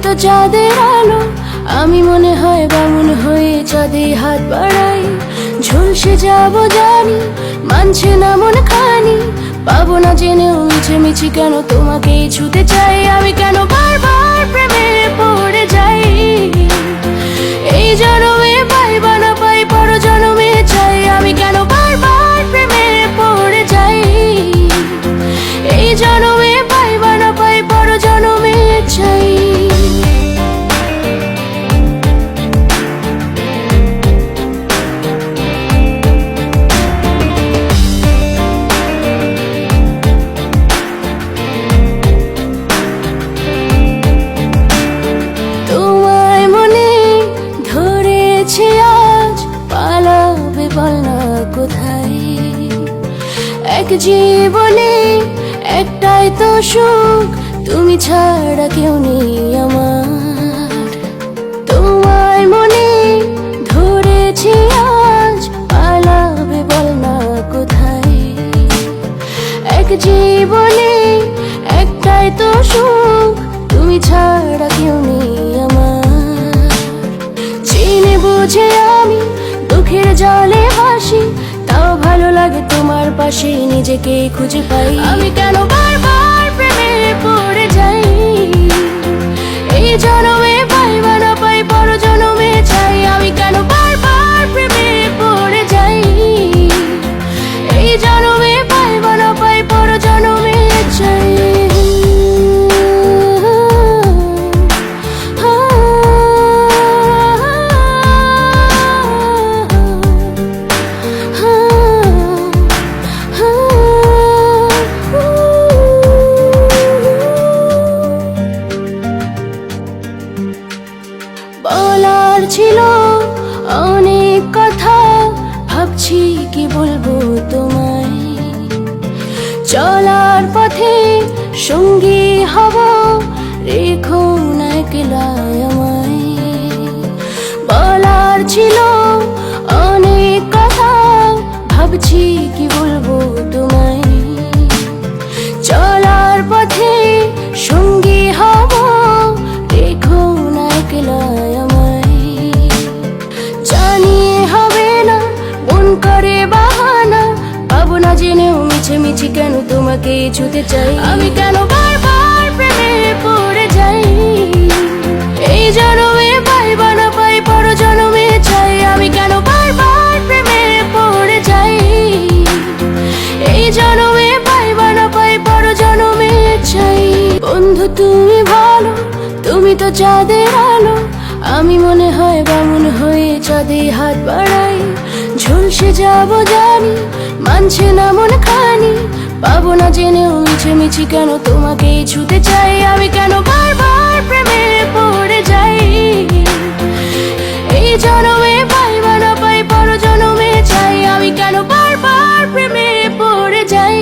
তো চাঁদের আলো, আমি মনে হয় বামুন হয়ে চাঁদে হাত বাড়াই। ঝলসে যাব জানি, মানছে না মন খানি, পাবো না জেনেও মিছিমিছি কেন তোমাকে ছুতে চাই। আমি কেন বারবার প্রেমে পড়ে যাই, এই জনমে পাই বা না পাই পর জনমে চাই। আমি কেন বারবার প্রেমে পড়ে যাই, এই জনমে পাই বা না পাই পর জনমে চাই। তোমায় মনে ধরেছে আজ, পালাবে বল না কোথায়। এক জীবনে একটাই তো সুখ, তুমি ছাড়া কেউ নেই আমার। তোমায় মনে ধরেছে আজ, পালাবে বল না কোথায়। এক জীবনে একটাই তো সুখ, তুমি ছাড়া কেউ নেই আমার। চিনে বুঝে আমি দুঃখের জলে ভাসি, তাও ভালো লাগে তোমার পাশে নিজেকে খুঁজে পাই। আমি কেন বারবার প্রেমে পড়ে যাই, এই জনমে পাই বা না পাই পর জনমে চাই। আমি কেন বারবার প্রেমে পড়ে যাই, এই জনমে পাই বা না পাই পর জনমে চাই। বলার ছিল অনেক কথা, ভাবছি কি বলবো তোমায়। চলার পথে সঙ্গী হব, রেখো না একলা আমায়। বলার ছিল অনেক কথা, ভাবছি কি বলবো তোমায়। চলার পথে সঙ্গী হব, রেখো না একলা আমায়। জানিয়ে হবে না মন করে বাহানা, পাবো না জেনেও মিছিমিছি কেন তোমাকে ছুতে চাই। আমি কেন বারবার প্রেমে পড়ে যাই, এই জনমে পাই বা না পাই পর জনমে চাই। আমি কেন বারবার প্রেমে পড়ে যাই, এই জনমে পাই বা না পাই পর জনমে চাই। বন্ধু তুমি ভালো, তুমি তো চাঁদের আলো, আমি মনে হয় বামুন হয়ে চাঁদে হাত বাড়াই। ঝলসে যাব জানি, মানছে না মন খানি, পাবো না জেনেও মিছিমিছি কেন তোমাকে ছুতে চাই। আমি কেন বারবার প্রেমে পড়ে যাই, এই জনমে পাই বা না পাই পর জনমে চাই। আমি কেন বারবার প্রেমে পড়ে যাই,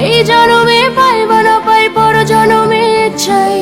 এই জনমে পাই বা না পাই পর জনমে চাই।